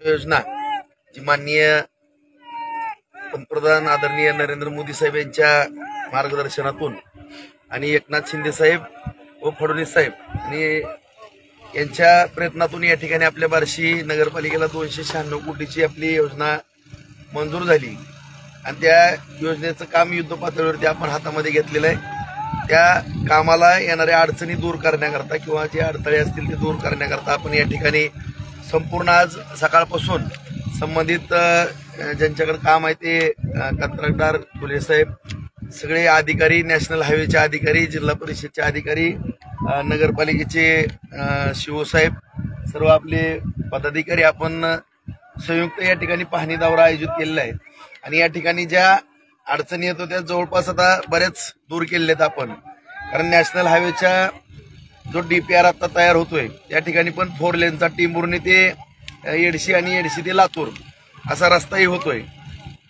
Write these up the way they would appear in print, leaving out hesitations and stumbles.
योजना जी माननीय पंतप्रधान आदरणीय नरेंद्र मोदी साहेब यांच्या मार्गदर्शनातून आणि एकनाथ शिंदे साहेब व फडणवीस साहेब आणि यांच्या प्रयत्नातून या ठिकाणी आपल्या बार्शी नगरपालिकेला 296 कोटीची आपली योजना मंजूर झाली आणि त्या योजनेचं काम युद्ध पातळीवरती आपण हातामध्ये घेतलेलं आहे। त्या कामाला येणाऱ्या अडचणी दूर करण्याकरता किंवा जे अडथळे असतील ते दूर करण्याकरता आपण या ठिकाणी संपूर्ण आज सकाळपासून संबंधित ज्यांच्याकडे काम आहे ते कंत्राटदार फुले साहेब, सगळे अधिकारी, नॅशनल हायवेचे अधिकारी, जिल्हा परिषदचे अधिकारी, नगरपालिकेचे शिवसाहेब, सर्व आपले पदाधिकारी आपण संयुक्त या ठिकाणी पाहणी दौरा आयोजित केलेला आहे आणि या ठिकाणी ज्या अडचणी येतो त्या जवळपास आता बऱ्याच दूर केलेल्या आहेत आपण। कारण नॅशनल हायवेच्या जो डीपीआर आता तयार होतोय त्या ठिकाणी पण 4 लेनचा टिंबुर्णी ते येडशी आणि येडशी ते लातूर असा रस्ताही होतोय।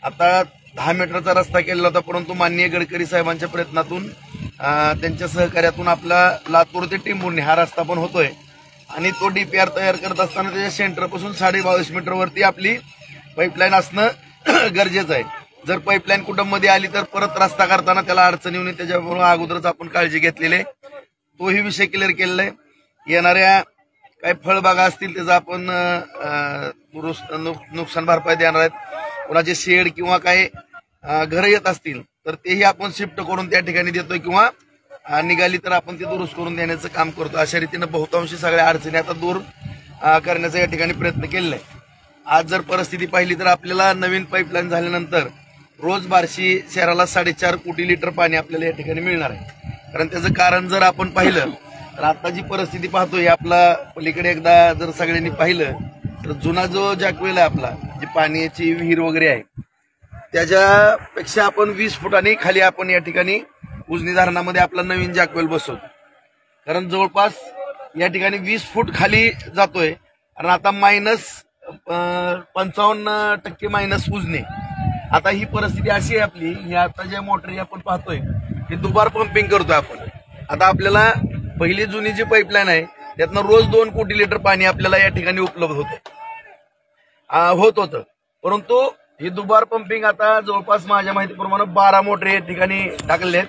आता 10 मीटरचा रस्ता केलेला होता, परंतु माननीय गडकरी साहेबांच्या प्रयत्नातून त्यांच्या सहकार्यातून आपला लातूर ते टिंबुर्णी हा रस्ता पण होतोय आणि तो डीपीआर तयार करत असताना त्याच्या सेंटरपासून 22.5 मीटरवरती आपली पाईपलाईन असणं गरजेचं आहे। जर पाईपलाईन कुटुंबामध्ये आली तर परत रस्ता करताना त्याला अडचणी येऊ नये, त्याच्यामुळे अगोदरच आपण काळजी घेतलेली आहे। तोही विषय क्लिअर केलेला आहे। येणाऱ्या काही फळबागा असतील त्याचा आपण नुकसान भरपाई देणार आहेत। कोणाचे शेड किंवा काही घरं येत असतील तर तेही आपण शिफ्ट करून त्या ठिकाणी देतोय किंवा निघाली तर आपण ते दुरुस्त करून देण्याचं काम करतो। अशा रीतीनं बहुतांशी सगळ्या अडचणी आता दूर करण्याचा या ठिकाणी प्रयत्न केलेला आहे। आज जर परिस्थिती पाहिली तर आपल्याला नवीन पाईपलाईन झाल्यानंतर रोज बार्शी शहराला 4.5 कोटी लिटर पाणी आपल्याला या ठिकाणी मिळणार आहे। कारण त्याचं कारण जर आपण पाहिलं तर आता जी परिस्थिती पाहतोय आपला पलीकडे एकदा जर सगळ्यांनी पाहिलं तर जुना जो जॅकवेल आहे आपला, जी पाण्याची विहीर वगैरे आहे त्याच्यापेक्षा आपण 20 फुटांनी खाली आपण या ठिकाणी उजनी धरणामध्ये आपला नवीन जॅकवेल बसवतो। कारण जवळपास या ठिकाणी 20 फूट खाली जातोय आणि आता -55% मायनस उजनी। आता ही परिस्थिती अशी आहे आपली, ही आता ज्या मोटरी आपण पाहतोय ते दुबार पंपिंग करतोय आपण। आता आपल्याला पहिली जुनी जी पाईपलाईन आहे त्यातनं रोज 2 कोटी लिटर पाणी आपल्याला या ठिकाणी उपलब्ध होतं, परंतु ही दुबार पंपिंग आता जवळपास माझ्या माहितीप्रमाणे 12 मोटरी या ठिकाणी टाकलेल्या आहेत।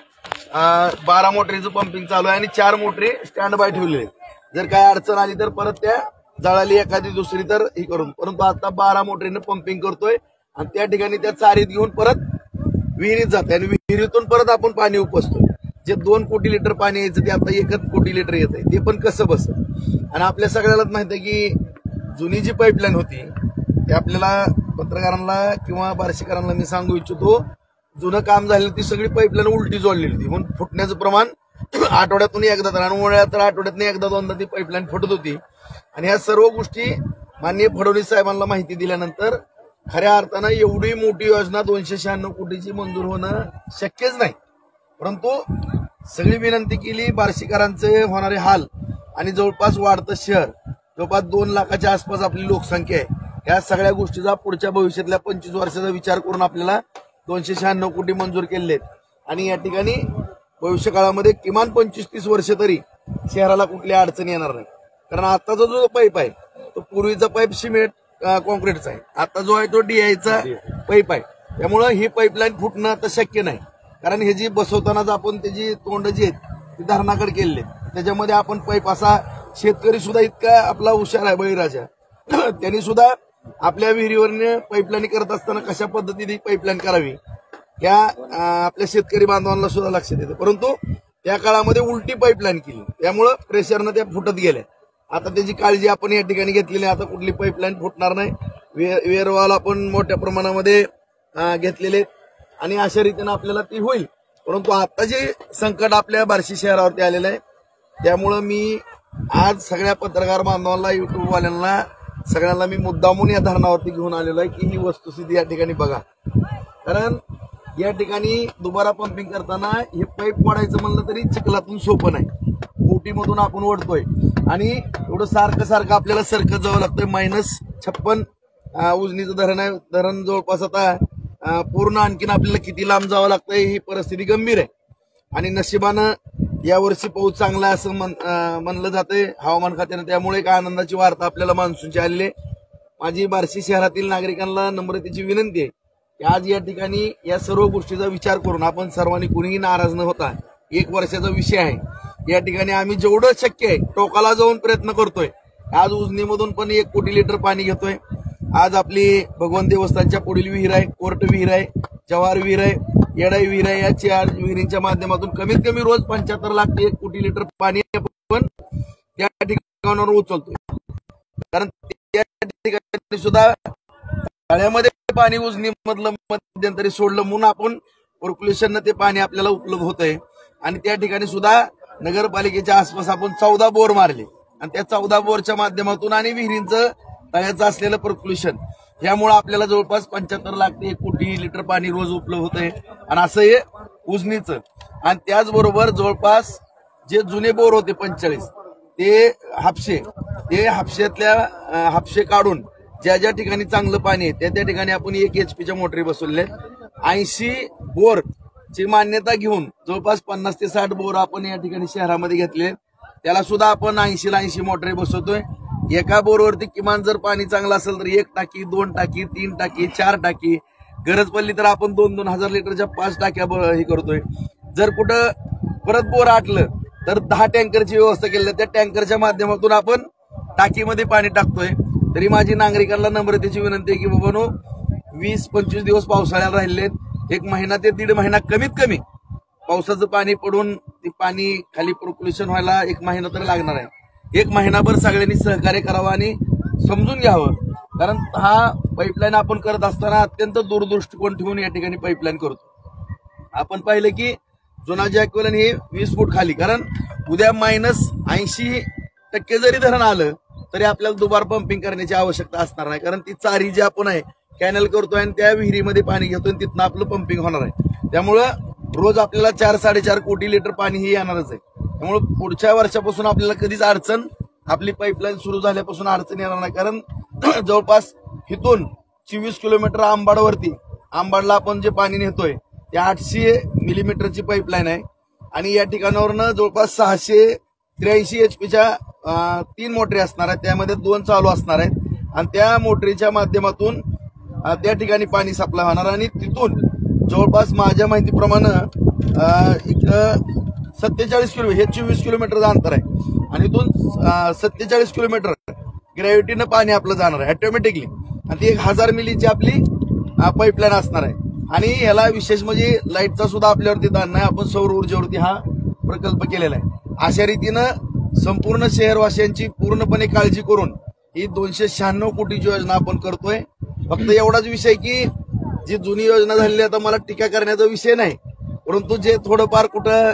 12 मोटरीचं पंपिंग चालू आहे आणि 4 मोटरी स्टँड बाय ठेवलेले आहेत। जर काय अडचण आली तर परत त्या जळाली एखादी दुसरी तर ही करून, परंतु आता 12 मोटरीनं पंपिंग करतोय आणि त्या ठिकाणी त्या चारीत घेऊन परत विहिरीत जाते आणि विहिरीतून परत आपण पाणी उपसतोय। जे 2 कोटी लिटर पाणी यायचं ते आता 1 कोटी लिटर येत आहे, ते पण कसं बसत। आणि आपल्या सगळ्यालाच माहिती आहे की जुनी जी पाईपलाईन होती ते आपल्याला पत्रकारांना किंवा बार्शीकरांना मी सांगू इच्छितो, जुनं काम झालेलं ती सगळी पाईपलाईन उलटी जोडलेली होती म्हणून फुटण्याचं प्रमाण आठवड्यातून एकदा तर उन्हाळ्यात तर आठवड्यातून एकदा दोनदा ती पाईपलाईन फुटत होती। आणि ह्या सर्व गोष्टी माननीय फडणवीस साहेबांना माहिती दिल्यानंतर खऱ्या अर्थानं एवढी मोठी योजना 296 कोटीची मंजूर होणं शक्यच नाही। परंतु सगळी विनंती केली, बार्शीकरांचे होणारे हाल आणि जवळपास वाढतं शहर, जवळपास 2 लाखाच्या आसपास आपली लोकसंख्या आहे, या सगळ्या गोष्टीचा पुढच्या भविष्यातल्या 25 वर्षाचा विचार करून आपल्याला 296 कोटी मंजूर केले आहेत। आणि या ठिकाणी भविष्यकाळामध्ये किमान 25-30 वर्ष तरी शहराला कुठल्या अडचणी येणार नाही। कारण आताचा जो पाईप आहे तो पूर्वीचा पाईप सिमेंट कॉन्क्रीटचा आहे, आता जो आहे तो DI पाईप आहे, त्यामुळे ही पाईपलाईन फुटणं तर शक्य नाही। कारण हे जी बसवतानाच आपण त्याची तोंड जी आहेत ती धरणाकडे केलेली, त्याच्यामध्ये आपण पाईप असा शेतकरी सुद्धा इतका आपला हुशार आहे बळीराजा, त्यांनी सुद्धा आपल्या विहिरीवरने पाईपलाईन करत असताना कशा पद्धतीने पाईपलाईन करावी या आपल्या शेतकरी बांधवांना सुद्धा लक्षात येतं। परंतु त्या काळामध्ये उलटी पाईपलाईन केली, त्यामुळं प्रेशरनं त्या फुटत गेल्या। आता त्याची काळजी आपण या ठिकाणी घेतलेली, आता कुठली पाईपलाईन फुटणार नाही। वेअरवॉल आपण मोठ्या प्रमाणामध्ये घेतलेले आणि अशा रीतीनं आपल्याला ती होईल। परंतु आता जे संकट आपल्या बार्शी शहरावरती आलेलं आहे त्यामुळं मी आज सगळ्या पत्रकार बांधवांना, युट्यूबवाल्यांना सगळ्यांना मी मुद्दामून या धरणावरती घेऊन आलेलो आहे की ही वस्तुस्थिती या ठिकाणी बघा। कारण या ठिकाणी दुबारा पंपिंग करताना हे पाईप ओढायचं म्हणलं तरी चिखलातून सोपं नाही, बोटीमधून आपण ओढतोय आणि एवढं सारखं आपल्याला सरकत जावं लागतंय। -56 उजनीचं धरण आहे, धरण जवळपास आता पूर्ण आणखीन आपल्याला किती लांब जावं लागतंय, ही परिस्थिती गंभीर आहे। आणि नशिबानं यावर्षी पाऊस चांगला असं म्हणलं जातंय हवामान खात्यानं, त्यामुळे एक आनंदाची वार्ता आपल्याला मान्सूनची आलेली आहे। माझी बार्शी शहरातील नागरिकांना नम्रतेची विनंती आहे की आज या ठिकाणी या सर्व गोष्टीचा विचार करून आपण सर्वांनी कुणीही नाराज न होता, 1 वर्षाचा विषय आहे, या ठिकाणी आम्ही जेवढं शक्य आहे टोकाला जाऊन प्रयत्न करतोय। आज उजनीमधून पण 1 कोटी लिटर पाणी घेतोय। आज आपली भगवान देवस्थानच्या पुढील विहीर आहे, कोर्ट विहीर आहे, जवाहर विहीर आहे, येडाई विहीर आहे, या 4 विहिरींच्या माध्यमातून कमीत कमी रोज 75 लाख ते 1 कोटी लिटर पाणी आपण त्या ठिकाणावर उचलतोय। कारण त्या ठिकाणी सुद्धा तळ्यामध्ये पाणी उजनी मधलं मध्यंतरी सोडलं म्हणून आपण पर्क्युलेशननं ते पाणी आपल्याला उपलब्ध होतंय। आणि त्या ठिकाणी सुद्धा नगरपालिकेच्या आसपास आपण 14 बोर मारले आणि त्या 14 बोरच्या माध्यमातून आणि विहिरींचं तळ्याचं असलेलं पर्क्युलेशन यामुळे आपल्याला जवळपास 75 लाख ते 1 कोटी लिटर पाणी रोज उपलब्ध होतंय। आणि असं हे उजनीचं आणि त्याचबरोबर जवळपास जे जुने बोर होते 45 ते हापशे काढून ज्या ज्या ठिकाणी चांगलं पाणी आहे त्या ठिकाणी आपण 1 HP मोटरी बसवले। 80 बोर ची मान्यता घेऊन जवळपास 50 ते 60 बोर आपण या ठिकाणी शहरामध्ये घेतले। त्याला सुद्धा आपण 80 ला 80 मोटरी बसवतोय। एका बोरवरती किमान जर पाणी चांगलं असेल तर 1 टाकी, 2 टाकी, 3 टाकी, 4 टाकी, गरज पडली तर आपण 2-2 हजार लिटरच्या 5 टाक्या हे करतोय। जर कुठं परत बोर आटलं तर 10 टँकरची व्यवस्था केली, त्या टँकरच्या माध्यमातून आपण टाकीमध्ये पाणी टाकतोय। तरी माझी नागरिकांना नम्रतेची विनंती आहे की बाबांनो 20-25 दिवस पावसाळ्याला राहिले, 1 महिना ते 1.5 महिना कमीत कमी पावसाचं पाणी पडून ते पाणी खाली पर्क्युलेशन व्हायला 1 महिना तरी लागणार आहे। 1 महिनाभर सगळ्यांनी सहकार्य करावं आणि समजून घ्यावं। कारण हा पाईपलाईन आपण करत असताना अत्यंत दूरदृष्टिकोन ठेवून या ठिकाणी पाईपलाईन करतो। आपण पाहिलं की जुना जॅकवेलन हे 20 फूट खाली, कारण उद्या -80% जरी धरण आलं तरी आपल्याला दुबार पंपिंग करण्याची आवश्यकता असणार नाही। कारण ती चारी जी आपण आहे कॅनल करतोय आणि त्या विहिरीमध्ये पाणी घेतोय आणि तिथनं आपलं पंपिंग होणार आहे। त्यामुळं रोज आपल्याला 4-4.5 कोटी लिटर पाणी ही येणारच आहे। त्यामुळे पुढच्या वर्षापासून आपल्याला कधीच अडचण, आपली पाईपलाईन सुरू झाल्यापासून अडचण येणार नाही। कारण जवळपास इथून 24 किलोमीटर आंबाडला आपण जे पाणी नेतोय ते 800 मिलीमीटरची पाईपलाईन आहे आणि या ठिकाणावरनं जवळपास 683 HPच्या 3 मोटरी असणार आहेत, त्यामध्ये 2 चालू असणार आहेत आणि त्या मोटरीच्या माध्यमातून त्या ठिकाणी पाणी सप्लाय होणार आणि तिथून जवळपास माझ्या माहितीप्रमाणे 47 किलोमीटर, हे 24 किलोमीटरचं अंतर आहे आणि इथून 47 किलोमीटर ग्रॅव्हिटीनं पाणी आपलं जाणार आहे ऑटोमॅटिकली आणि ती 1000 मिलीची आपली पाईपलाईन असणार आहे। आणि याला विशेष म्हणजे लाईटचा सुद्धा आपल्यावरती ताण नाही, आपण सौर ऊर्जेवरती हा प्रकल्प केलेला आहे। अशा रीतीनं संपूर्ण शहरवासियांची पूर्णपणे काळजी करून ही 296 कोटीची योजना आपण करतोय। फक्त एवढाच विषय की जी जुनी योजना झालेली आता मला टीका करण्याचा विषय नाही, परंतु जे थोडंफार कुठं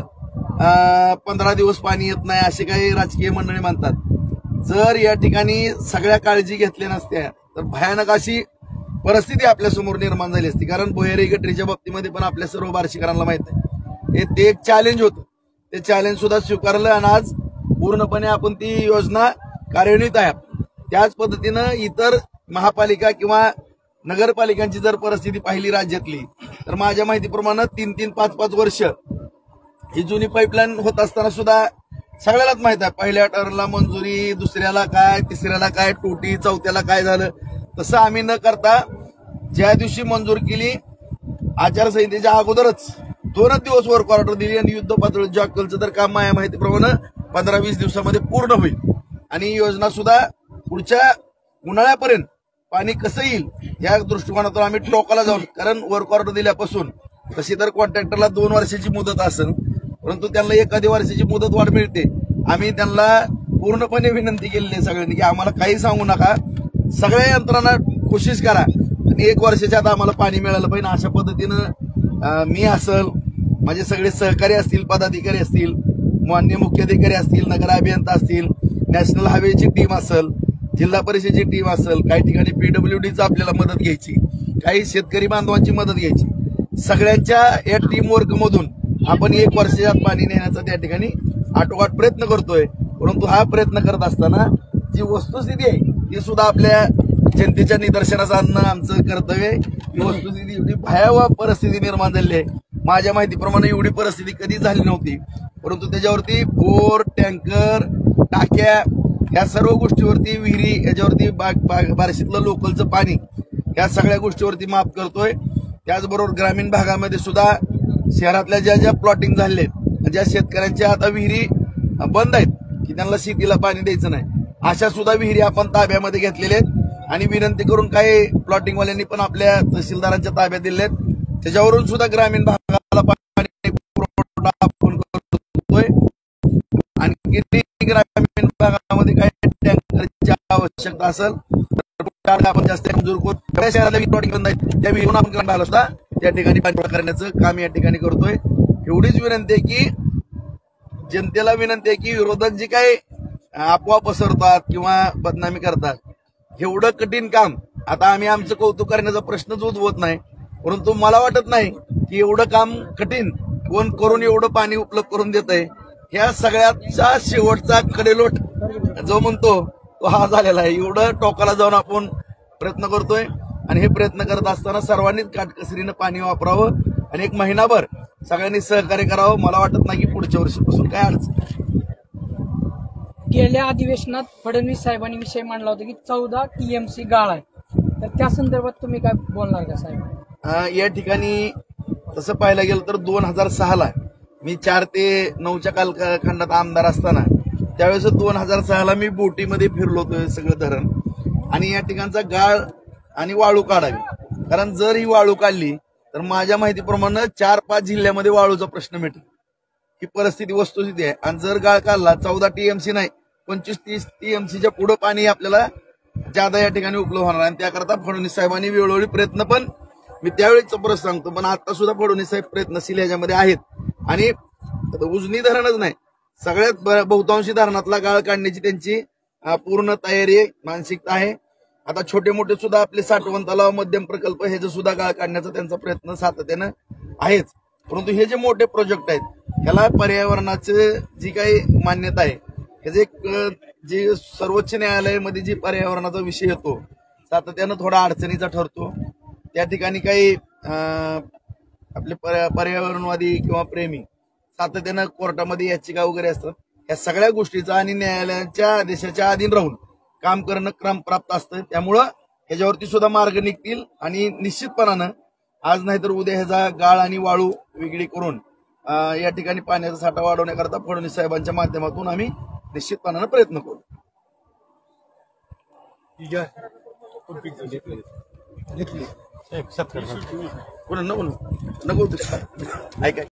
15 दिवस पाणी येत नाही असे काही राजकीय मंडळी मानतात। जर या ठिकाणी सगळ्या काळजी घेतल्या नसत्या तर भयानक अशी परिस्थिती आपल्यासमोर निर्माण झाली असती। कारण भुयारी गटरीच्या बाबतीमध्ये पण आपल्या सर्व बार्शीकरांना माहित आहे ते एक चॅलेंज होतं, ते चॅलेंज सुद्धा स्वीकारलं आणि आज पूर्णपणे आपण ती योजना कार्यान्वित आहे। त्याच पद्धतीनं इतर महापालिका किंवा नगरपालिकांची जर परिस्थिती पाहिली राज्यातली तर माझ्या माहितीप्रमाणे 3-3, 5-5 वर्ष ही जुनी पाईपलाईन होत असताना सुद्धा सगळ्यालाच माहित आहे पहिल्या टर्नला मंजुरी, दुसऱ्याला काय, तिसऱ्याला काय, टोटी, चौथ्याला काय झालं। तसं आम्ही न करता ज्या दिवशी मंजूर केली आचारसंहितेच्या अगोदरच 2 दिवस वर्क ऑर्डर दिली आणि युद्ध पातळीवर जॅकवेलचं तर काम माझ्या माहितीप्रमाणे 15-20 दिवसामध्ये पूर्ण होईल आणि ही योजना सुद्धा पुढच्या उन्हाळ्यापर्यंत पाणी कसं येईल या दृष्टिकोनातून आम्ही टोकाला जाऊन, कारण वर्क ऑर्डर दिल्यापासून तशी तर कॉन्ट्रॅक्टरला 2 वर्षाची मुदत असेल, परंतु त्यांना 1 वर्षाची मुदत वाढ मिळते। आम्ही त्यांना पूर्णपणे विनंती केलेली आहे सगळ्यांनी की आम्हाला काही सांगू नका, सगळ्या यंत्रणा कोशिश करा आणि 1 वर्षाच्या आत आम्हाला पाणी मिळालं पाहिजे। अशा पद्धतीनं मी असेल, माझे सगळे सहकारी असतील, पदाधिकारी असतील, मान्य मुख्याधिकारी असतील, नगर अभियंता असतील, नॅशनल हायवेची टीम असेल, जिल्हा परिषदेची टीम असेल, काही ठिकाणी PWDचं आपल्याला मदत घ्यायची, काही शेतकरी बांधवांची मदत घ्यायची, सगळ्यांच्या या टीम वर्कमधून आपण 1 वर्षाच्या आत पाणी नेण्याचा त्या ठिकाणी आटोकाट प्रयत्न करतोय। परंतु हा प्रयत्न करत असताना जी वस्तुस्थिती आहे ती सुद्धा आपल्या जनतेच्या निदर्शनास आणणं आमचं कर्तव्य आहे। ही वस्तुस्थिती एवढी भयावह परिस्थिती निर्माण झाली आहे, माझ्या माहितीप्रमाणे एवढी परिस्थिती कधी झाली नव्हती, परंतु त्याच्यावरती बोर, टँकर, टाक्या या सर्व गोष्टीवरती विहिरी याच्यावरती बार्शीतलं लोकलचं पाणी या सगळ्या गोष्टीवरती माफ करतोय। त्याचबरोबर ग्रामीण भागामध्ये सुद्धा शहरातल्या ज्या प्लॉटिंग झाले ज्या शेतकऱ्यांच्या आता विहिरी बंद आहेत की त्यांना शेतीला पाणी द्यायचं नाही, अशा सुद्धा विहिरी आपण ताब्यामध्ये घेतलेल्या आहेत आणि विनंती करून काही प्लॉटिंगवाल्यांनी पण आपल्या तहसीलदारांच्या ताब्यात दिले आहेत। त्याच्यावरून सुद्धा ग्रामीण भागाला पाणी पुरवठा आपण करतोय। आणखी ग्रामीण भागामध्ये काही टँकरची आवश्यकता असेल तर आपण जास्त मंजूर करून शहराला प्लॉटिंग बंद आहेत त्या विहिरीवरून आपण ग्रामीण भागाला सुद्धा त्या ठिकाणी पाणी पुरवठा करण्याचं काम या ठिकाणी करतोय। एवढीच विनंती आहे की जनतेला विनंती आहे की विरोधक जी काही अफवा पसरतात किंवा बदनामी करतात, एवढं कठीण काम आता आम्ही आमचं कौतुक करण्याचा प्रश्नच उद्भवत नाही, परंतु मला वाटत नाही की एवढं काम कठीण कोण करून एवढं पाणी उपलब्ध करून देत आहे। ह्या सगळ्याचा शेवटचा कडेलोट जो म्हणतो तो हा झालेला आहे। एवढं टोकाला जाऊन आपण प्रयत्न करतोय आणि हे प्रयत्न करत असताना सर्वांनीच काटकसरीनं पाणी वापरावं आणि एक महिनाभर सगळ्यांनी सहकार्य करावं। मला वाटत नाही की पुढच्या वर्षीपासून काय अडचण। गेल्या अधिवेशनात फडणवीस साहेबांनी विषय मांडला होता की 14 TMC गाळ आहे, तर त्या संदर्भात तुम्ही काय बोलणार का साहेब? या ठिकाणी तसं पाहायला गेलं तर 2006ला मी 4 ते 9च्या कालखंडात आमदार असताना त्यावेळेस 2006ला मी बोटीमध्ये फिरलो होतो सगळं धरण आणि या ठिकाणचा गाळ आणि वाळू काढावी, कारण जर ही वाळू काढली तर माझ्या माहितीप्रमाणे 4-5 जिल्ह्यामध्ये वाळूचा प्रश्न मिटेल ही परिस्थिती वस्तुस्थिती आहे। आणि जर गाळ काढला 14 TMC नाही 25-30 TMCच्या पुढे पाणी आपल्याला ज्यादा या ठिकाणी उपलब्ध होणार आणि त्याकरता फडणवीस साहेबांनी वेळोवेळी प्रयत्न पण मी त्यावेळीच परत सांगतो पण आता सुद्धा फडणवीस साहेब प्रयत्नशील याच्यामध्ये आहेत आणि उजनी धरणच नाही सगळ्यात बहुतांशी धरणातला गाळ काढण्याची त्यांची पूर्ण तयारी आहे, मानसिकता आहे। आता छोटे मोठे सुद्धा आपले साठवण तलाव मध्यम प्रकल्प हे जे सुद्धा गाळ काढण्याचा त्यांचा प्रयत्न सातत्यानं आहेच, परंतु हे जे मोठे प्रोजेक्ट आहेत ह्याला पर्यावरणाचं जी काही मान्यता आहे हे जे सर्वोच्च न्यायालयामध्ये जी पर्यावरणाचा विषय येतो सातत्यानं थोडा अडचणीचा ठरतो। त्या ठिकाणी काही आपले पर्यावरणवादी किंवा प्रेमी सातत्यानं कोर्टामध्ये याचिका वगैरे असतात, या सगळ्या गोष्टीचा आणि न्यायालयाच्या आदेशाच्या अधीन राहून काम करणं क्रमप्राप्त असतं। त्यामुळं ह्याच्यावरती सुद्धा मार्ग निघतील आणि निश्चितपणानं आज नाही तर उद्या ह्याचा गाळ आणि वाळू वेगळी करून या ठिकाणी पाण्याचा साठा वाढवण्याकरता फडणवीस साहेबांच्या माध्यमातून आम्ही निश्चितपणानं प्रयत्न करू। नको ऐका